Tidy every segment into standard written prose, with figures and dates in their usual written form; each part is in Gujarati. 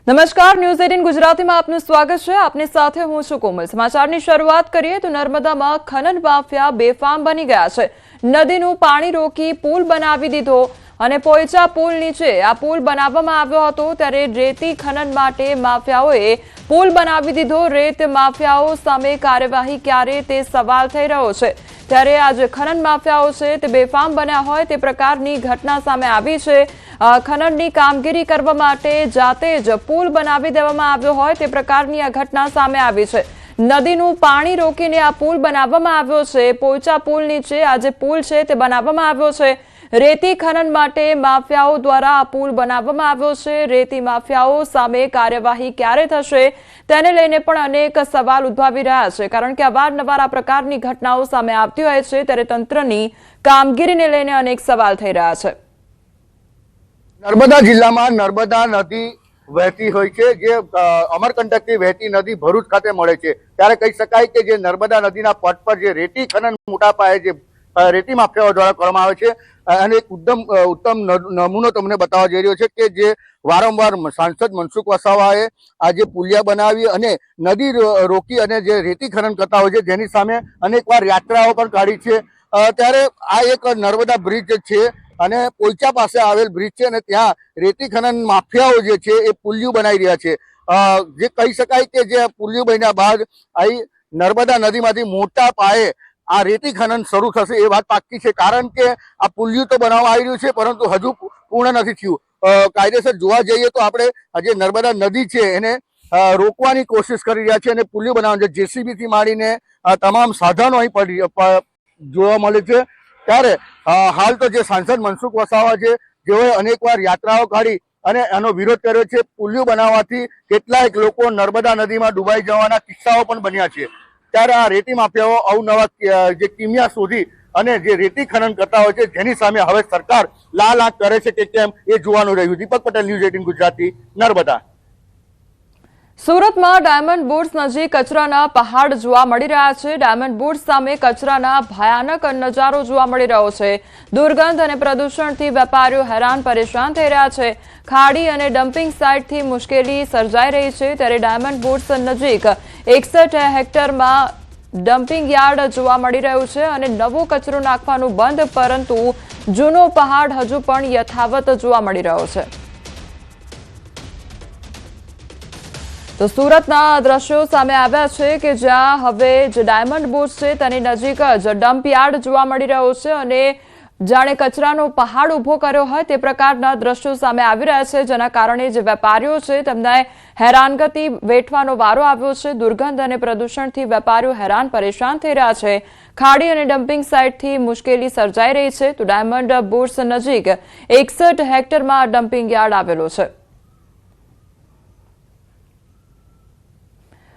નમસ્કાર, ન્યૂઝ 18 ગુજરાતીમાં આપનું સ્વાગત છે। આપની સાથે હું છું કોમલ। સમાચારની શરૂઆત કરીએ તો નર્મદામાં ખનન માફિયા બેફામ બની ગયા છે। નદીનું પાણી રોકી પુલ બનાવી દીધો અને પોઈચા પુલ નીચે આ પુલ બનાવવામાં આવ્યો હતો ત્યારે રેતી ખનન માટે માફિયાઓએ પુલ બનાવી દીધો। રેત માફિયાઓ સામે કાર્યવાહી ક્યારે તે સવાલ થઈ રહ્યો છે। ત્યારે આજે ખનન માફિયાઓ છે તે બેફામ બન્યા હોય તે પ્રકારની ઘટના સામે આવી છે। ખનનની કામગીરી કરવા માટે જાતે જ પુલ બનાવી દેવામાં આવ્યો હોય તે પ્રકારની આ ઘટના સામે આવી છે। નદીનું પાણી રોકીને આ પુલ બનાવવામાં આવ્યો છે। પોઈચા પુલ નીચે આ જે પુલ છે તે બનાવવામાં આવ્યો છે। રેતી ખનન માટે માફિયાઓ દ્વારા આ પુલ બનાવવામાં આવ્યો છે। રેતી માફિયાઓ સામે કાર્યવાહી ક્યારે થશે તેને લઈને પણ અનેક સવાલ ઉદ્ભવી રહ્યા છે, કારણ કે અવારનવાર આ પ્રકારની ઘટનાઓ સામે આવતી હોય છે ત્યારે તંત્રની કામગીરીને લઈને અનેક સવાલ થઈ રહ્યા છે। નર્મદા જિલ્લામાં નર્મદા નદી વહેતી હોય છે, જે અમરકંટકથી વહેતી નદી ભરૂચ ખાતે મળે છે। ત્યારે કહી શકાય કે જે નર્મદા નદીના પટ પર જે રેતી ખનન મોટા પાયે જે રેતી માફિયાઓ દ્વારા કરવામાં આવે છે અને એક ઉત્તમ નમૂનો તમને બતાવવા જઈ રહ્યો છે કે જે વારંવાર સાંસદ મનસુખ વસાવાએ આ જે પુલિયા બનાવી અને નદી રોકી અને જે રેતી ખનન કરતા હોય છે જેની સામે અનેકવાર યાત્રાઓ પણ કાઢી છે। ત્યારે આ એક નર્મદા બ્રિજ છે અને પોઈચા પાસે આવેલ બ્રિજ છે અને ત્યાં રેતી ખનન માફિયાઓ જે છે એ પુલિયું બનાવી રહ્યા છે। જે કહી શકાય કે જે પુલિયું બન્યા બાદ અહીં નર્મદા નદીમાંથી મોટા પાયે આ રેતી ખનન શરૂ થશે એ વાત પાક્કી છે, કારણ કે આ પુલિયું તો બનાવવામાં આવી રહ્યું છે પરંતુ હજુ પૂર્ણ નથી થયું। કાયદેસર જોવા જઈએ તો આપણે જે નર્મદા નદી છે એને રોકવાની કોશિશ કરી રહ્યા છે અને પુલિયું બનાવવાનું છે। જેસીબી થી માંડીને તમામ સાધનો અહીં જોવા મળે છે। ત્યારે હાલ તો જે સાંસદ મનસુખ વસાવા છે જેઓએ અનેકવાર યાત્રાઓ કાઢી અને એનો વિરોધ કર્યો છે। પુલિયું બનાવવાથી કેટલાક લોકો નર્મદા નદીમાં ડૂબાઈ જવાના કિસ્સાઓ પણ બન્યા છે। ત્યારે આ રેતી માફિયાઓ અવનવા જે કિમિયા શોધી અને જે રેતી ખનન કરતા હોય છે જેની સામે હવે સરકાર લાલ આંખ કરે છે કે કેમ એ જોવાનું રહ્યું। દીપક પટેલ, ન્યૂઝ 18 ગુજરાતી, નર્મદા। સુરતમાં ડાયમંડ બુર્સ નજીક કચરાના પહાડ જોવા મળી રહ્યા છે। ડાયમંડ બુર્સ સામે કચરાના ભયાનક નજારો જોવા મળી રહ્યો છે। દુર્ગંધ અને પ્રદૂષણથી વેપારીઓ હેરાન પરેશાન થઈ રહ્યા છે। ખાડી અને ડમ્પિંગ સાઇટથી મુશ્કેલી સર્જાઈ રહી છે। ત્યારે ડાયમંડ બુર્સ નજીક 61 હેક્ટરમાં ડમ્પિંગ યાર્ડ જોવા મળી રહ્યું છે અને નવો કચરો નાખવાનું બંધ, પરંતુ જૂનો પહાડ હજુ પણ યથાવત જોવા મળી રહ્યો છે। તો સુરતના દ્રશ્યો સામે આવ્યા છે કે જ્યાં હવે જે ડાયમંડ બુર્સ છે તેની નજીક જ ડમ્પ યાર્ડ જોવા મળી રહ્યો છે અને જાણે કચરાનો પહાડ ઉભો કર્યો હોય તે પ્રકારના દ્રશ્યો સામે આવી રહ્યા છે, જેના કારણે જે વેપારીઓ છે તેમને હેરાનગતિ વેઠવાનો વારો આવ્યો છે। દુર્ગંધ અને પ્રદૂષણથી વેપારીઓ હેરાન પરેશાન થઈ રહ્યા છે। ખાડી અને ડમ્પિંગ સાઇટથી મુશ્કેલી સર્જાઈ રહી છે। તો ડાયમંડ બુર્સ નજીક 61 હેક્ટરમાં ડમ્પિંગ યાર્ડ આવેલો છે।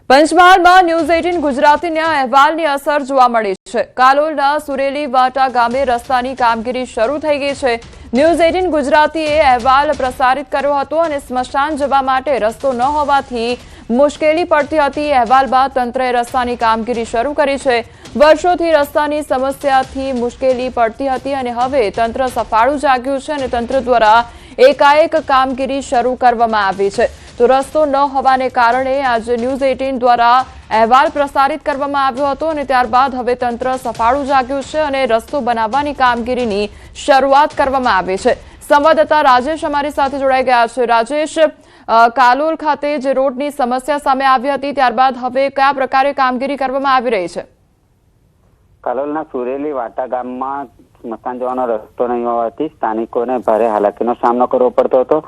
પંચમહાલમાં ન્યૂઝ 18 ગુજરાતીના અહેવાલની અસર જોવા મળી છે। કાલોલના સુરેલી વાટા ગામે રસ્તાની કામગીરી શરૂ થઈ ગઈ છે। ન્યૂઝ 18 ગુજરાતીએ અહેવાલ પ્રસારિત કર્યો હતો અને સ્મશાન જવા માટે રસ્તો ન હોવાથી મુશ્કેલી પડતી હતી। અહેવાલ બાદ તંત્રએ રસ્તાની કામગીરી શરૂ કરી છે। વર્ષોથી રસ્તાની સમસ્યાથી મુશ્કેલી પડતી હતી અને હવે તંત્ર સફાળું જાગ્યું છે અને તંત્ર દ્વારા એકાએક કામગીરી શરૂ કરવામાં આવી છે। તો રસ્તો ન હોવાને કારણે આજે ન્યૂઝ 18 દ્વારા અહેવાલ પ્રસારિત કરવામાં આવ્યો હતો અને ત્યારબાદ હવે તંત્ર સફાળું જાગ્યું છે અને રસ્તો બનાવવાની કામગીરીની શરૂઆત કરવામાં આવી છે। સંવાદદાતા રાજેશ અમારી સાથે જોડાઈ ગયા છે। રાજેશ, કાલોલ ખાતે જે રોડની સમસ્યા સામે આવી હતી ત્યારબાદ હવે કયા પ્રકારે કામગીરી કરવામાં આવી રહી છે? કાલોલના સુરેલી વાટા ગામમાં સ્મશાન જવાનો રસ્તો નહીં હોવાથી સ્થાનિકોને ભારે હાલાકીનો સામનો કરવો પડતો હતો।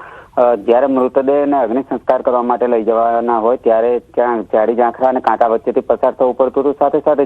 જ્યારે મૃતદેહને અગ્નિ સંસ્કાર કરવા માટે લઈ જવાના હોય ત્યારે ત્યાં ઝાડી ઝાંખરા અને કાંટા વચ્ચેથી પસાર થવું પડતું હતું। સાથે સાથે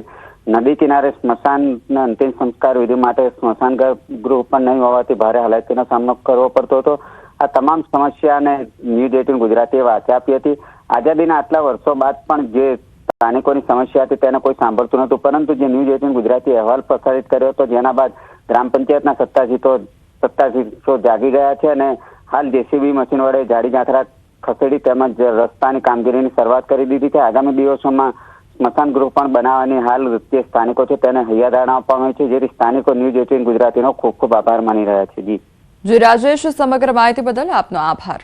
નદી કિનારે સ્મશાનના અંતિમ સંસ્કાર વિધિ માટે સ્મશાન ગૃહ પણ નહીં હોવાથી ભારે હાલાકીનો સામનો કરવો પડતો હતો। આ તમામ સમસ્યાને ન્યૂઝ 18 ગુજરાતીએ વાચા આપી હતી। આઝાદીના આટલા વર્ષો બાદ પણ જે સ્થાનિકોની સમસ્યા હતી તેને કોઈ સાંભળતું નહોતું, પરંતુ જે ન્યૂઝ 18 ગુજરાતી અહેવાલ પ્રસારિત કર્યો હતો જેના બાદ ગ્રામ પંચાયતના સત્તાધીશો જાગી ગયા છે અને હાલ જેસીબી મશીન વડે ઝાડી ઝાંખરા ખસેડી તેમજ રસ્તાની કામગીરીની શરૂઆત કરી દીધી છે। આગામી દિવસોમાં સ્મશાન ગૃહ પણ બનાવવાની હાલ જે સ્થાનિકો છે તેને હૈયાધારણા આપવામાં આવી છે, જેથી સ્થાનિકો ન્યૂઝ 18 ગુજરાતીનો ખૂબ ખૂબ આભાર માની રહ્યા છે। જી રાજેશ, સમગ્ર માહિતી બદલ આપનો આભાર।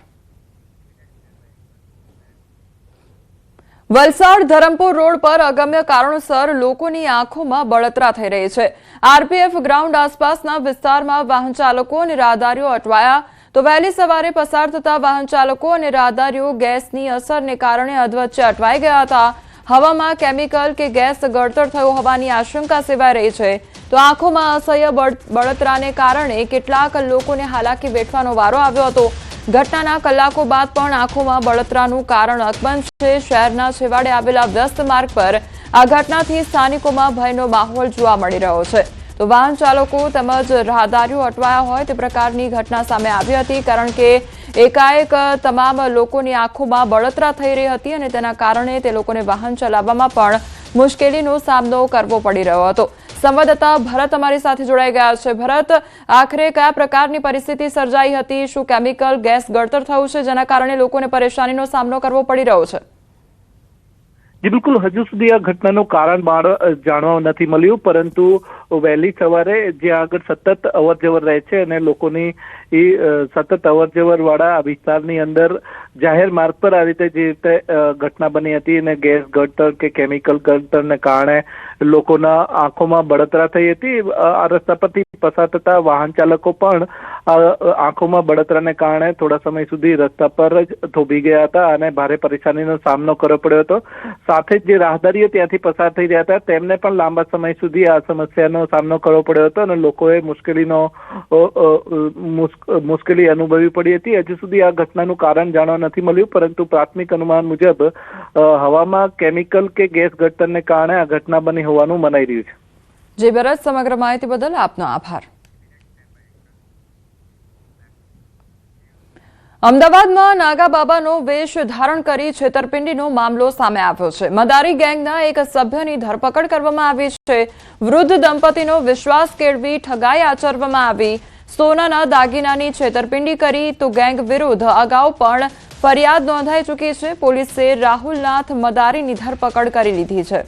વલસાડ ધરમપુર રોડ પર અગમ્ય કારણોસર લોકોની આંખોમાં બળતરા થઈ રહી છે। આરપીએફ ગ્રાઉન્ડ આસપાસના વિસ્તારમાં વાહન ચાલકો અને રાહદારીઓ અટવાયા તો વહેલી સવારે પસાર થતા વાહન ચાલકો અને રાહદારીઓ ગેસની અસરને કારણે અધવચ્ચે અટવાઈ ગયા હતા। હવામાં કેમિકલ કે ગેસ ગળતર થયો હોવાની આશંકા સેવાઈ રહી છે તો આંખોમાં અસહ્ય બળતરાને કારણે કેટલાક લોકોને હાલાકી વેઠવાનો વારો આવ્યો હતો। ઘટનાના કલાકો બાદ પણ આંખોમાં બળતરાનું કારણ અકબંધ છે। શહેરના છેવાડે આવેલા વ્યસ્ત માર્ગ પર આ ઘટનાથી સ્થાનિકોમાં ભયનો માહોલ જોવા મળી રહ્યો છે તો વાહન ચાલકો તેમજ રાહદારીઓ અટવાયા હોય તે પ્રકારની ઘટના સામે આવી હતી કારણ કે એકાએક તમામ લોકોની આંખોમાં બળતરા થઈ રહી હતી અને તેના કારણે તે લોકોને વાહન ચલાવવામાં પણ મુશ્કેલીનો સામનો કરવો પડી રહ્યો હતો। સંવાદદાતા ભરત અમારી સાથે જોડાઈ ગયા છે। ભરત, આખરે કયા પ્રકારની પરિસ્થિતિ સર્જાઈ હતી? શું કેમિકલ ગેસ ગળતર થયું છે જેના કારણે લોકોને પરેશાનીનો સામનો કરવો પડી રહ્યો છે? જી બિલકુલ, હજુ સુધી આ ઘટનાનું કારણ જાણવા નથી મળ્યું, પરંતુ વહેલી સવારે જ્યાં આગળ સતત અવરજવર રહે છે અને લોકોની સતત અવરજવર વાળા વિસ્તારની અંદર જાહેર માર્ગ પર આ રીતે જે રીતે ઘટના બની હતી અને ગેસ ગળતર કે કેમિકલ ગળતરને કારણે લોકોના આંખોમાં બળતરા થઈ હતી। આ રસ્તા પરથી પસાર થતા વાહન ચાલકો પણ આંખોમાં બળતરાને કારણે થોડા સમય સુધી રસ્તા પર જ થોભી ગયા હતા અને ભારે પરેશાનીનો સામનો કરવો પડ્યો હતો। સાથે જ જે રાહદારીઓ ત્યાંથી પસાર થઈ રહ્યા હતા તેમને પણ લાંબા સમય સુધી આ સમસ્યાનો સામનો કરવો પડ્યો હતો અને લોકોએ મુશ્કેલી અનુભવવી પડી હતી। હજુ સુધી આ ઘટનાનું કારણ જાણવા નથી મળ્યું, પરંતુ પ્રાથમિક અનુમાન મુજબ હવામાં કેમિકલ કે ગેસ ગળતરને કારણે આ ઘટના બની હોવાનું મનાઈ રહ્યું છે। જી ભરત, સમગ્ર માહિતી બદલ આપનો આભાર। અમદાવાદમાં નાગા બાબાનો વેશ ધારણ કરી છેતરપિંડીનો મામલો સામે આવ્યો છે। મદારી ગેંગના એક સભ્યની ધરપકડ કરવામાં આવી છે। વૃદ્ધ દંપતીનો વિશ્વાસ કેળવી ઠગાઈ આચરવામાં આવી। સોનાના દાગીનાની છેતરપિંડી કરી તો ગેંગ વિરુદ્ધ અગાઉ પણ ફરિયાદ નોંધાઈ ચૂકી છે। પોલીસે રાહુલનાથ મદારીની ધરપકડ કરી લીધી છે।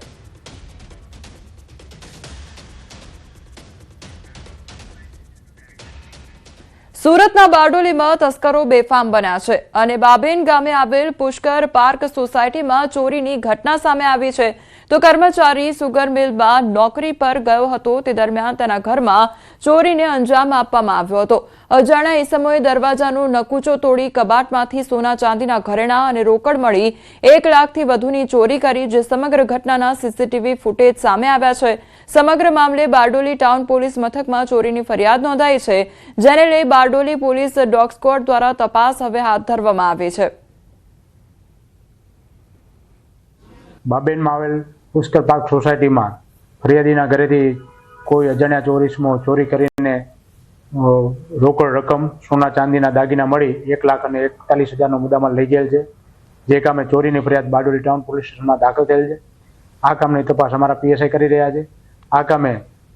સુરતના બારડોલીમાં તસ્કરો બેફામ બન્યા છે અને બાબેન ગામે આવેલ પુષ્કર પાર્ક સોસાયટીમાં ચોરીની ઘટના સામે આવી છે તો કર્મચારી સુગર મિલમાં નોકરી પર ગયો હતો તે દરમિયાન તેના ઘરમાં ચોરીને અંજામ આપવામાં આવ્યો હતો। અજાણ્યા ઈસમોએ દરવાજાનું નકુચો તોડી કબાટમાંથી સોના ચાંદીના ઘરેણાં અને રોકડ મળી 1 લાખથી વધુની ચોરી કરી, જે સમગ્ર ઘટનાના સીસીટીવી ફૂટેજ સામે આવ્યા છે। સમગ્ર મામલે બારડોલી ટાઉન પોલીસ મથકમાં ચોરીની ફરિયાદ નોંધાઈ છે, જેને લઈ બારડોલી પોલીસ ડોગ સ્ક્વોડ દ્વારા તપાસ હવે હાથ ધરવામાં આવી છે। બાબેનમાં આવેલ પુષ્કર પાર્ક સોસાયટીમાં ફરિયાદીના ઘરેથી કોઈ અજાણ્યા ચોરીસમો ચોરી કરીને રોકડ રકમ, સોના ચાંદીના દાગીના મળી 1,41,000નો મુદ્દામાલ લઈ ગયેલ છે, જે કામે ચોરીની ફરિયાદ બારડોલી ટાઉન પોલીસ સ્ટેશનમાં દાખલ થયેલ છે। આ કામની તપાસ અમારા પીએસઆઈ કરી રહ્યા છે। આ કામે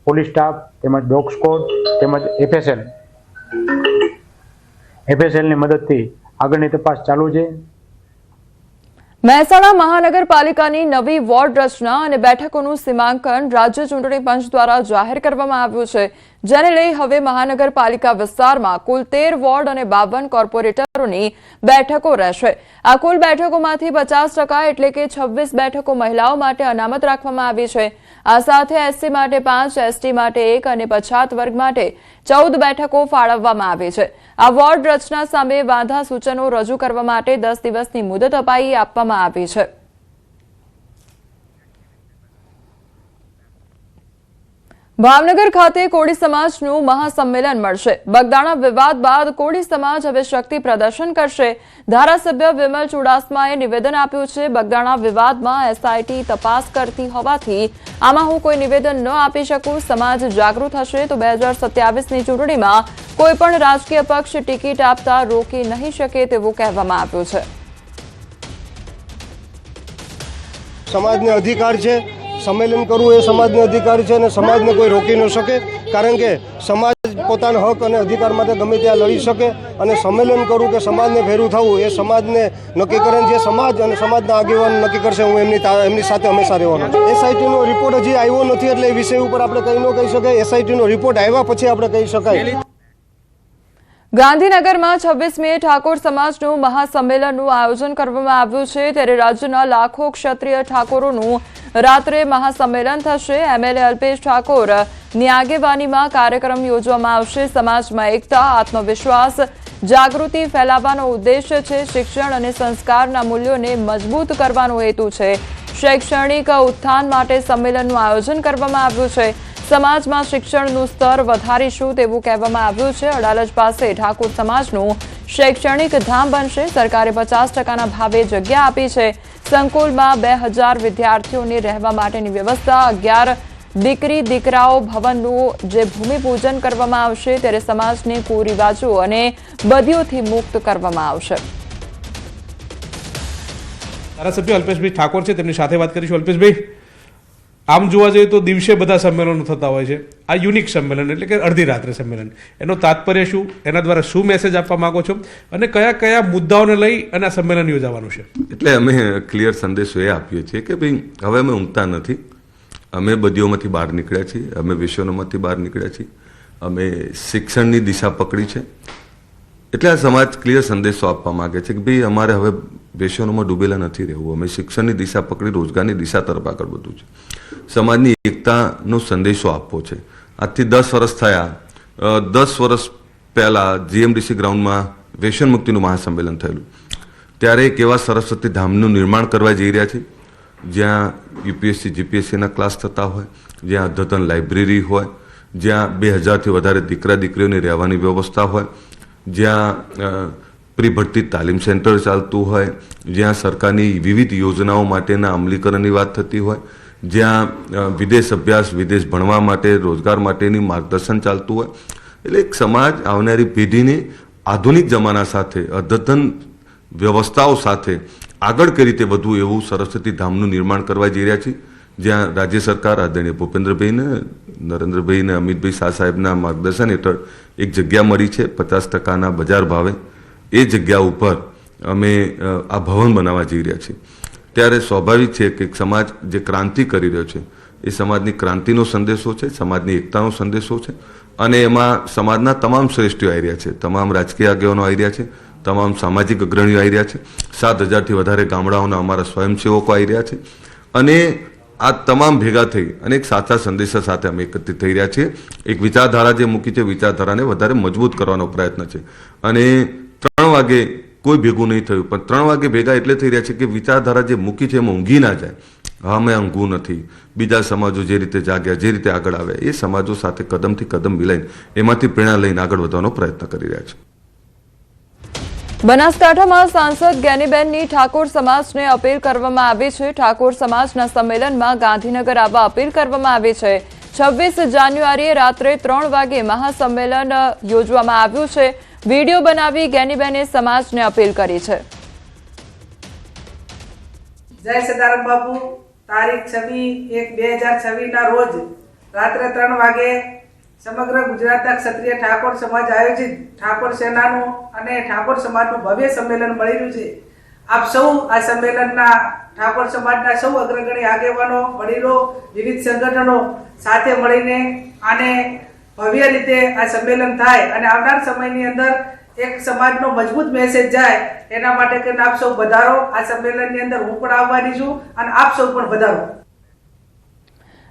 પોલીસ સ્ટાફ તેમજ ડોગ સ્ક્વોડ તેમજ એફએસએલની મદદથી આગળની તપાસ ચાલુ છે। મહેસાણા મહાનગરપાલિકાની નવી વોર્ડ રચના અને બેઠકોનું સીમાંકન રાજ્ય ચૂંટણી પંચ દ્વારા જાહેર કરવામાં આવ્યું છે, જેને લઈ હવે મહાનગરપાલિકા વિસ્તારમાં કુલ 13 વોર્ડ અને 52 કોર્પોરેટરોની બેઠકો રહેશે। આ કુલ બેઠકોમાંથી 50% એટલે કે 26 બેઠકો મહિલાઓ માટે અનામત રાખવામાં આવી છે। આ સાથે એસસી માટે 5, એસટી માટે 1 અને પછાત વર્ગ માટે 14 બેઠકો ફાળવવામાં આવી છે। આ વોર્ડ રચના સામે વાંધા સૂચનો રજૂ કરવા માટે 10 દિવસની મુદત આપવામાં આવી છે। ભાવનગર ખાતે કોળી સમાજનું મહાસંમેલન મળશે। બગદાણા વિવાદ બાદ કોળી સમાજ હવે શક્તિ પ્રદર્શન કરશે। ધારાસભ્ય વિમલ ચુડાસમાએ નિવેદન આપ્યું છે, બગદાણા વિવાદમાં એસઆઈટી તપાસ કરતી હોવાથી આમાં હું કોઈ નિવેદન ન આપી શકું। સમાજ જાગૃત હશે તો 2027ની ચૂંટણીમાં કોઈ પણ રાજકીય પક્ષ ટિકિટ આપતા રોકી નહીં શકે તેવું કહેવામાં આવ્યું છે। સમાજને અધિકાર છે, સંમેલન કરવું એ સમાજનો અધિકાર છે અને સમાજને કોઈ રોકી ન શકે, કારણ કે સમાજ પોતાના હક અને અધિકાર માટે ગમે ત્યાં લડી શકે અને સંમેલન કરવું કે સમાજને ભેરું થવું એ સમાજને નક્કી કરે। જે સમાજ અને સમાજના આગેવાન નક્કી કરશે હું એમની સાથે હંમેશા રહેવાનો છું। એસઆઈટીનો રિપોર્ટ હજી આવ્યો નથી એટલે એ વિષય ઉપર આપણે કંઈ ન કહી શકાય। એસઆઈટીનો રિપોર્ટ આવ્યા પછી આપણે કહી શકાય। ગાંધીનગરમાં 26મીએ ઠાકોર સમાજનું મહાસંમેલનનું આયોજન કરવામાં આવ્યું છે ત્યારે રાજ્યના લાખો ક્ષત્રિય ઠાકોરોનું રાત્રે મહાસંમેલન થશે। એમએલએ અલ્પેશ ઠાકોરની આગેવાનીમાં કાર્યક્રમ યોજવામાં આવશે। સમાજમાં એકતા, આત્મવિશ્વાસ, જાગૃતિ ફેલાવવાનો ઉદ્દેશ્ય છે। શિક્ષણ અને સંસ્કારના મૂલ્યોને મજબૂત કરવાનો હેતુ છે। શૈક્ષણિક ઉત્થાન માટે સંમેલનનું આયોજન કરવામાં આવ્યું છે। સમાજમાં શિક્ષણનું સ્તર વધારીશું તેવું કહેવામાં આવ્યું છે। અડાલજ પાસે ઠાકોર સમાજનું શૈક્ષણિક ધામ બનશે। સરકારે 50%ના ભાવે જગ્યા આપી છે। સંકુલમાં 2000 વિદ્યાર્થીઓને રહેવા માટેની વ્યવસ્થા। 11 દીકરી દીકરાઓ ભવનનું જે ભૂમિપૂજન કરવામાં આવશે ત્યારે સમાજને કુરિવાજો અને બદીઓથી મુક્ત કરવામાં આવશે। ધારાસભ્ય અલ્પેશભાઈ ઠાકોર છે, તેમની સાથે વાત કરીશું। અલ્પેશભાઈ, આમ જોવા જઈએ તો દિવસે બધા સંમેલનો થતા હોય છે, આ યુનિક સંમેલન એટલે કે અડધી રાત્રે સંમેલન, એનો તાત્પર્ય શું, એના દ્વારા શું મેસેજ આપવા માંગો છો અને કયા કયા મુદ્દાઓને લઈ અને આ સંમેલન યોજાવાનું છે? એટલે અમે ક્લિયર સંદેશો એ આપીએ છીએ કે ભાઈ હવે અમે ઊંઘતા નથી, અમે બદીઓમાંથી બહાર નીકળ્યા છીએ, અમે વ્યસનોમાંથી બહાર નીકળ્યા છીએ, અમે શિક્ષણની દિશા પકડી છે। એટલે આ સમાજ ક્લિયર સંદેશો આપવા માંગે છે કે ભાઈ અમારે હવે વ્યસનોમાં ડૂબેલા નથી રહેવું, અમે શિક્ષણની દિશા પકડી રોજગારની દિશા તરફ આગળ વધવું છે, સમાજની એકતાનો સંદેશો આપવો છે। આજથી 10 વર્ષ થયા, 10 વર્ષ પહેલાં જીએમડીસી ગ્રાઉન્ડમાં વ્યસન મુક્તિનું મહાસંમેલન થયેલું, ત્યારે એક એવા સરસ્વતી ધામનું નિર્માણ કરવા જઈ રહ્યા છે જ્યાં યુપીએસસી જીપીએસસીના ક્લાસ થતા હોય, જ્યાં અદ્યતન લાઇબ્રેરી હોય, જ્યાં 2000થી વધારે દીકરા દીકરીઓની રહેવાની વ્યવસ્થા હોય, જ્યાં પ્રી ભરતી તાલીમ સેન્ટર ચાલતું હોય, જ્યાં સરકારની વિવિધ યોજનાઓ માટેના અમલીકરણની વાત થતી હોય, જ્યાં વિદેશ અભ્યાસ, વિદેશ ભણવા માટે, રોજગાર માટેની માર્ગદર્શન ચાલતું હોય। એટલે એક સમાજ આવનારી પેઢીને આધુનિક જમાના સાથે, અદ્યતન વ્યવસ્થાઓ સાથે આગળ કઈ રીતે વધવું એવું સરસ્વતી ધામનું નિર્માણ કરવા જઈ રહ્યા છીએ, જ્યાં રાજ્ય સરકાર આદરણીય ભૂપેન્દ્રભાઈને, નરેન્દ્રભાઈને, અમિતભાઈ શાહ સાહેબના માર્ગદર્શન હેઠળ એક જગ્યા મળી છે 50%ના બજાર ભાવે। એ જગ્યા ઉપર અમે આ ભવન બનાવવા જઈ રહ્યા છીએ। ત્યારે સ્વાભાવિક છે કે સમાજ જે ક્રાંતિ કરી રહ્યો છે એ સમાજની ક્રાંતિનો સંદેશો છે, સમાજની એકતાનો સંદેશો છે, અને એમાં સમાજના તમામ શ્રેષ્ઠીઓ આવી રહ્યા છે, તમામ રાજકીય આગેવાનો આવી રહ્યા છે, તમામ સામાજિક અગ્રણીઓ આવી રહ્યા છે, 7000થી વધારે ગામડાઓના અમારા સ્વયંસેવકો આવી રહ્યા છે, અને આ તમામ ભેગા થઈ અને એક સાચા સંદેશા સાથે અમે એકત્રિત થઈ રહ્યા છીએ। એક વિચારધારા જે મૂકી છે, વિચારધારાને વધારે મજબૂત કરવાનો પ્રયત્ન છે, અને 3 વાગે કોઈ ભેગું નહીં થયું, પણ 3 વાગે ભેગા એટલે થઈ રહ્યા છે કે વિચારધારા જે મૂકી છે એમાં ઊંઘી ના જાય। હા, અમે ઊંઘવું નથી, બીજા સમાજો જે રીતે જાગ્યા, જે રીતે આગળ આવ્યા, એ સમાજો સાથે કદમથી કદમ મિલાઈને એમાંથી પ્રેરણા લઈને આગળ વધવાનો પ્રયત્ન કરી રહ્યા છે। બનાસકાંઠામાં સાંસદ જ્ઞાનીબેનની ઠાકોર સમાજને અપીલ કરવામાં આવી છે। ઠાકોર સમાજના સંમેલનમાં ગાંધીનગર આવવા અપીલ કરવામાં આવી છે। 26 જાન્યુઆરીએ રાત્રે 3 વાગે મહાસંમેલન યોજવામાં આવ્યું છે। વિડીયો બનાવી જ્ઞાનીબેને સમાજને અપીલ કરી છે। જય સદારામ બાપુ, તારીખ 26/1/2026ના રોજ રાત્રે 3 વાગે સમગ્ર ગુજરાતના ક્ષત્રિય ઠાકોર સમાજ આયોજિત ઠાકોર સેનાનું અને ઠાકોર સમાજનું ભવ્ય સંમેલન મળી રહ્યું છે। આપ સૌ આ સંમેલનના ઠાકોર સમાજના સૌ અગ્રગણી આગેવાનો, વડીલો, વિવિધ સંગઠનો સાથે મળીને આને ભવ્ય રીતે આ સંમેલન થાય અને આવનાર સમયની અંદર એક સમાજનો મજબૂત મેસેજ જાય એના માટે કરીને આપ સૌ વધારો। આ સંમેલનની અંદર હું પણ આવવાની છું અને આપ સૌ પણ વધારો।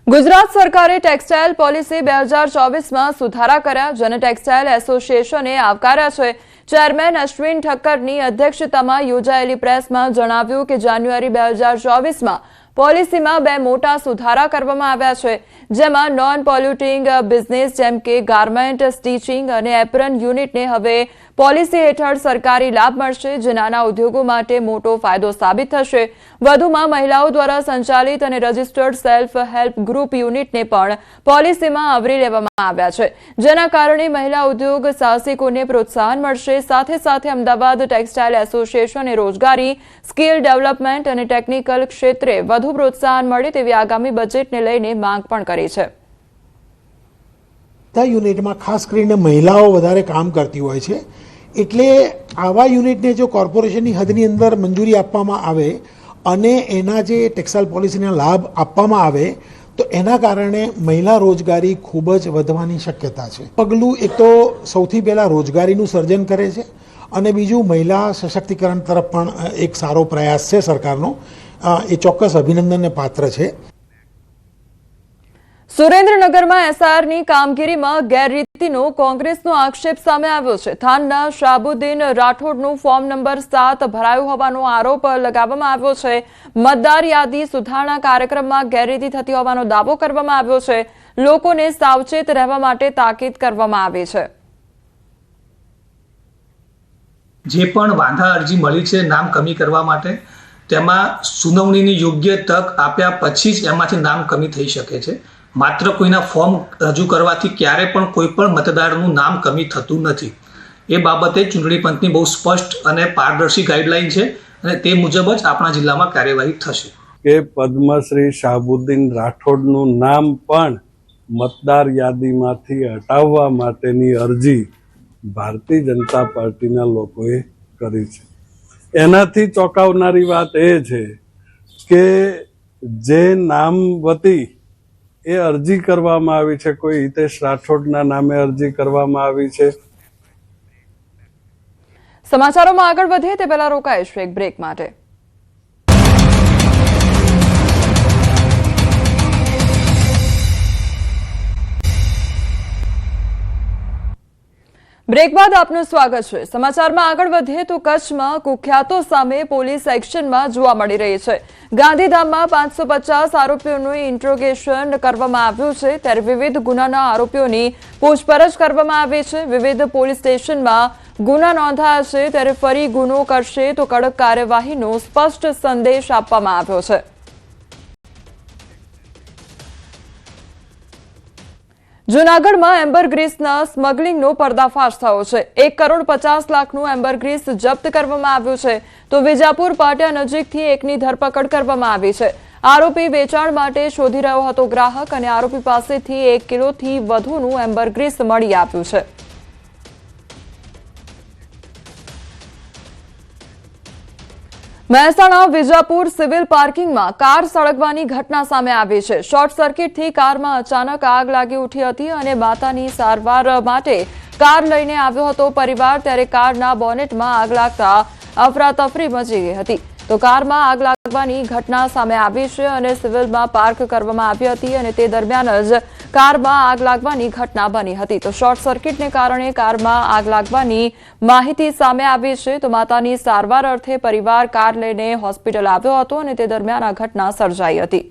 ગુજરાત સરકારે ટેક્સટાઇલ પોલિસી 2024માં સુધારા કર્યા, જેને ટેક્સટાઇલ એસોસિએશને આવકાર્યા છે। ચેરમેન અશ્વિન ઠક્કરની અધ્યક્ષતામાં યોજાયેલી પ્રેસમાં જણાવ્યું કે જાન્યુઆરી 2024માં પોલિસીમાં 2 મોટા સુધારા કરવામાં આવ્યા છે, જેમાં નોન પોલ્યુટિંગ બિઝનેસ જેમ કે ગાર્મેન્ટ, સ્ટીચિંગ અને એપ્રન યુનિટને હવે પોલિસી હેઠળ સરકારી લાભ મળશે, જે નાના ઉદ્યોગો માટે મોટો ફાયદો સાબિત થશે। વધુમાં મહિલાઓ દ્વારા સંચાલિત અને રજિસ્ટર્ડ સેલ્ફ હેલ્પ ગ્રુપ યુનિટને પણ પોલિસીમાં આવરી લેવામાં આવ્યા છે, જેના કારણે મહિલા ઉદ્યોગ સાહસિકોને પ્રોત્સાહન મળશે। સાથે સાથે અમદાવાદ ટેક્સટાઇલ એસોસિએશને રોજગારી, સ્કિલ ડેવલપમેન્ટ અને ટેકનિકલ ક્ષેત્રે વધુ પ્રોત્સાહન મળે તેવી આગામી બજેટને લઈને માંગ પણ કરી છે। યુનિટમાં ખાસ કરીને મહિલાઓ વધારે કામ કરતી હોય છે, એટલે આવા યુનિટને જો કોર્પોરેશનની હદની અંદર મંજૂરી આપવામાં આવે અને એના જે ટેક્સટાઇલ પોલિસીના લાભ આપવામાં આવે તો એના કારણે મહિલા રોજગારી ખૂબ જ વધવાની શક્યતા છે. પગલું એક તો સૌથી પહેલાં રોજગારીનું સર્જન કરે છે અને બીજું મહિલા સશક્તિકરણ તરફ પણ એક સારો પ્રયાસ છે સરકારનો. એ ચોક્કસ અભિનંદનને પાત્ર છે. સુરેન્દ્રનગરમાં એસઆઈઆરની કામગીરીમાં ગેરરીતિનો કોંગ્રેસનો આક્ષેપ સામે આવ્યો છે. થાનના શાહબુદ્દીન રાઠોડનું ફોર્મ નંબર 7 ભરાયું હોવાનો આરોપ લગાવવામાં આવ્યો છે. મતદાર યાદી સુધારણા કાર્યક્રમમાં ગેરરીતિ થતી હોવાનો દાવો કરવામાં આવ્યો છે. લોકોને સાવચેત રહેવા માટે તાકીદ કરવામાં આવી છે. જે પણ વાંધા અરજી મળી છે નામ કમી કરવા માટે, તેમાં સુનાવણીની યોગ્ય તક આપ્યા પછી જ એમાંથી નામ કમી થઈ શકે છે. માત્ર કોઈના ફોર્મ રજૂ કરવાથી ક્યારે પણ કોઈ પણ મતદારનું નામ કમી થતું નથી. એ બાબતે ચૂંટણી પંચની બહુ સ્પષ્ટ અને પારદર્શી ગાઈડલાઈન છે અને તે મુજબ જ આપણા જિલ્લામાં કાર્યવાહી થશે. કે પદ્મશ્રી શાહબુદ્દીન રાઠોડનું નામ પણ મતદાર યાદીમાંથી હટાવવા માટેની અરજી ભારતીય જનતા પાર્ટીના લોકોએ કરી છે. એનાથી ચોંકાવનારી વાત એ છે કે જે નામ વતી એ અરજી કરવામાં આવી છે, કોઈ હિતેશ રાઠોડના નામે અરજી કરવામાં આવી છે. સમાચારોમાં આગળ વધીએ તે પહેલા રોકાઈશું એક બ્રેક માટે. બ્રેક બાદ આપનું સ્વાગત છે. સમાચારમાં આગળ વધીએ તો કચ્છમાં કુખ્યાતો સામે પોલીસ એક્શનમાં જોવા મળી રહી છે. ગાંધીધામમાં 550 આરોપીઓનું ઇન્ટ્રોગેશન કરવામાં આવ્યું છે, ત્યારે વિવિધ ગુનાના આરોપીઓની પૂછપરછ કરવામાં આવી છે. વિવિધ પોલીસ સ્ટેશનમાં ગુના નોંધાયા છે, ત્યારે ફરી ગુનો કરશે તો કડક કાર્યવાહીનો સ્પષ્ટ સંદેશ આપવામાં આવ્યો છે. જૂનાગઢમાં એમ્બરગ્રીસના સ્મગલિંગનો પર્દાફાશ થયો છે. 1,50,00,000નું એમ્બરગ્રીસ જપ્ત કરવામાં આવ્યું છે, તો વિજાપુર પાટિયા નજીકથી એકની ધરપકડ કરવામાં આવી છે. આરોપી વેચાણ માટે શોધી રહ્યો હતો ગ્રાહક અને આરોપી પાસેથી 1 કિલોથી વધુનું એમ્બરગ્રીસ મળી આવ્યું છે. મહેસાણા વિજાપુર સિવિલ પાર્કિંગમાં કાર સળગવાની ઘટના સામે આવી છે. શોર્ટ સર્કિટથી કારમાં અચાનક આગ લાગી ઉઠી હતી અને માતાની સારવાર માટે કાર લઈને આવ્યો હતો પરિવાર, ત્યારે કારના બોનેટમાં આગ લાગતા અફરાતફરી મચી ગઈ હતી. તો કારમાં આગ લાગવાની ઘટના સામે આવી છે અને સિવિલમાં પાર્ક કરવામાં આવી હતી અને તે દરમિયાન જ કારમાં આગ લાગવાની ઘટના બની હતી. તો શોર્ટ સર્કિટને કારણે કારમાં આગ લાગવાની માહિતી સામે આવી છે. તો માતાની સારવાર અર્થે પરિવાર કાર લઈને હોસ્પિટલ આવ્યો હતો અને તે દરમિયાન આ ઘટના સર્જાઈ હતી.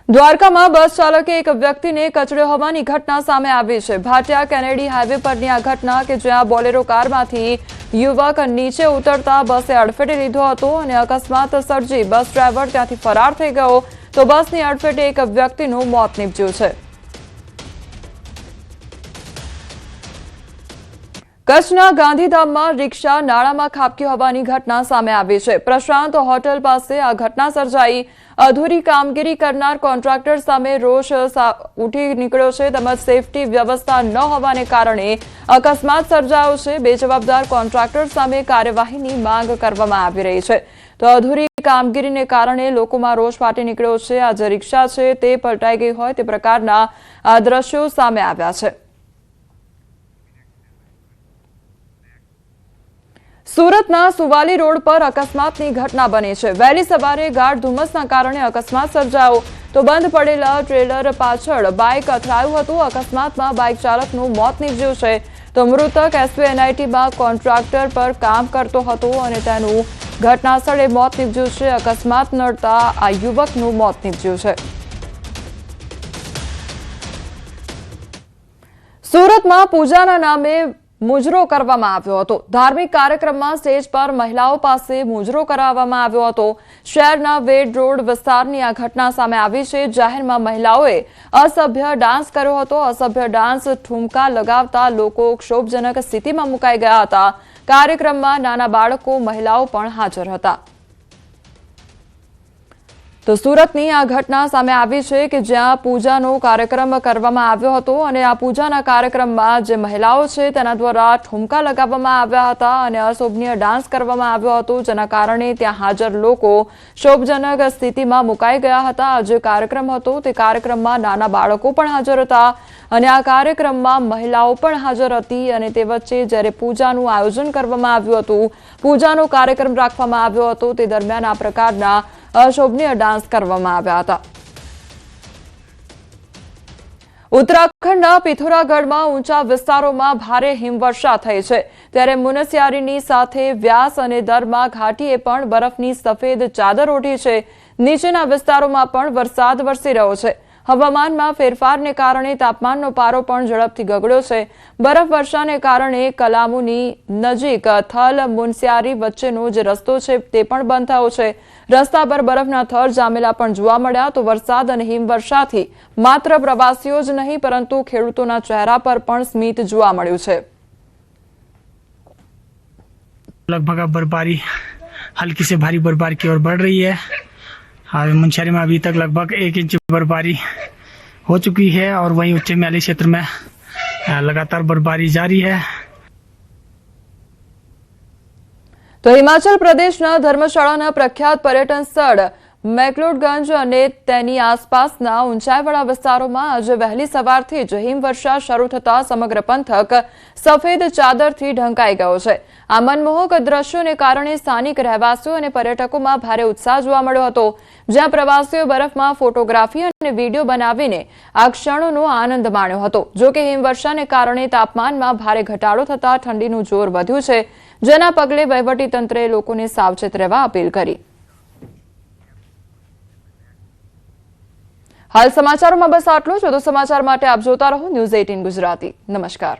દ્વારકામાં બસ ચાલકે એક વ્યક્તિને કચડ્યો હોવાની ઘટના સામે આવી છે. ભાટિયા કેનેડી હાઈવે પરની આ ઘટના કે જ્યાં બોલેરો કારમાંથી યુવક નીચે ઉતરતા બસે અડફેટે લીધો હતો અને અકસ્માત સર્જી બસ ડ્રાઈવર ત્યાંથી ફરાર થઈ ગયો. તો બસની અડફેટે એક વ્યક્તિનું મોત નીપજ્યું છે. કચ્છના ગાંધીધામમાં રિક્ષા નાળામાં ખાબકી હોવાની ઘટના સામે આવી છે. પ્રશાંત હોટલ પાસે આ ઘટના સર્જાઈ. અધૂરી કામગીરી કરનાર કોન્ટ્રાક્ટર સામે રોષ ઉઠી નીકળ્યો છે, તેમજ સેફટી વ્યવસ્થા ન હોવાને કારણે અકસ્માત સર્જાયો છે. બેજવાબદાર કોન્ટ્રાક્ટર સામે કાર્યવાહીની માંગ કરવામાં આવી રહી છે. તો અધૂરી કામગીરીને કારણે લોકોમાં રોષ ફાટી નીકળ્યો છે. આ જે રિક્ષા છે તે પલટાઈ ગઈ હોય તે પ્રકારના આ દ્રશ્યો સામે આવ્યા છે. સુરતના સુવાલી રોડ પર અકસ્માતની ઘટના બની છે. વહેલી સવારે ગાઢ ધુમ્મસના કારણે અકસ્માત સર્જાયો. તો બંધ પડેલા ટ્રેલર પાછળ બાઇક અથડાયું હતું. અકસ્માતમાં બાઇક ચાલકનું મોત નીપજ્યું છે. તો મૃતક SVNITમાં કોન્ટ્રાક્ટર પર કામ કરતો હતો અને તેનું ઘટના સ્થળે મોત નીપજ્યું છે. અકસ્માત નડતા આ યુવકનું મોત નીપજ્યું છે. સુરતમાં પૂજાના નામે મુજરો કરવામાં આવ્યો હતો. ધાર્મિક કાર્યક્રમમાં સ્ટેજ પર મહિલાઓ પાસે મુજરો કરાવવામાં આવ્યો હતો. શહેરના વેડ રોડ વિસ્તારની આ ઘટના સામે આવી છે. જાહેરમાં મહિલાઓએ અસભ્ય ડાન્સ કર્યો હતો. અસભ્ય ડાન્સ ઠુમકા લગાવતા લોકો ક્ષોભજનક સ્થિતિમાં મુકાઈ ગયા હતા. કાર્યક્રમમાં નાના બાળકો, મહિલાઓ પણ હાજર હતા. તો સુરતની આ ઘટના સામે આવી છે કે જ્યાં પૂજાનો કાર્યક્રમ કરવામાં આવ્યો હતો અને આ પૂજાના કાર્યક્રમમાં જે મહિલાઓ છે તેના દ્વારા ઠુમકા લગાવવામાં આવ્યા હતા અને અશોભનીય ડાન્સ કરવામાં આવ્યો હતો, જેના કારણે ત્યાં હાજર લોકો શોભજનક સ્થિતિમાં મુકાઈ ગયા હતા. જે કાર્યક્રમ હતો તે કાર્યક્રમમાં નાના બાળકો પણ હાજર હતા અને આ કાર્યક્રમમાં મહિલાઓ પણ હાજર હતી અને તે વચ્ચે જ્યારે પૂજાનું આયોજન કરવામાં આવ્યું હતું, પૂજાનો કાર્યક્રમ રાખવામાં આવ્યો હતો, તે દરમિયાન આ પ્રકારના અશોભનીય ડાન્સ કરવામાં આવ્યા હતા. ઉત્તરાખંડના પિથોરાગઢમાં ઊંચા વિસ્તારોમાં ભારે હિમવર્ષા થઈ છે, ત્યારે મુનસ્યારીની સાથે વ્યાસ અને દરમાં ઘાટીએ પણ બરફની સફેદ ચાદર ઓઢી છે. નીચેના વિસ્તારોમાં પણ વરસાદ વરસી રહ્યો છે. હવામાનમાં ફેરફારને કારણે તાપમાનનો પારો પણ ઝડપથી ગગડ્યો છે. બરફવર્ષાને કારણે કલામુની નજીક થલ મુનસ્યારી વચ્ચેનો જે રસ્તો છે તે પણ બંધ થયો છે. રસ્તા પર બરફના થર જામેલા પણ જોવા મળ્યા. તો વરસાદ અને હિમવર્ષાથી માત્ર પ્રવાસીઓ જ નહીં પરંતુ ખેડૂતોના ચહેરા પર પણ સ્મિત જોવા મળ્યું છે. लगभग अब बर्फबारी हल्की से भारी बर्फबारी की ओर बढ़ रही है और मुनस्यारी में अभी तक लगभग 1 इंच बर्फबारी हो चुकी है और वहीं उच्च हिमालयी क्षेत्र में लगातार बर्फबारी जारी है. તો હિમાચલ પ્રદેશના ધર્મશાળાના પ્રખ્યાત પર્યટન સ્થળ મેકલોડગંજ અને તેની આસપાસના ઊંચાઈવાળા વિસ્તારોમાં આજે વહેલી સવારથી જ હિમવર્ષા શરૂ થતા સમગ્ર પંથક સફેદ ચાદરથી ઢંકાઈ ગયો છે. આ મનમોહક દ્રશ્યોને કારણે સ્થાનિક રહેવાસીઓ અને પર્યટકોમાં ભારે ઉત્સાહ જોવા મળ્યો હતો, જ્યાં પ્રવાસીઓ બરફમાં ફોટોગ્રાફી અને વિડીયો બનાવીને આ ક્ષણોનો આનંદ માણ્યો હતો. જોકે હિમવર્ષાને કારણે તાપમાનમાં ભારે ઘટાડો થતા ઠંડીનું જોર વધ્યું છે, જેના પગલે વહીવટીતંત્રે લોકોને સાવચેત રહેવા અપીલ કરી. હાલ સમાચારોમાં બસ આટલું જ. વધુ સમાચાર માટે આપ જોતા રહો ન્યૂઝ 18 ગુજરાતી. નમસ્કાર.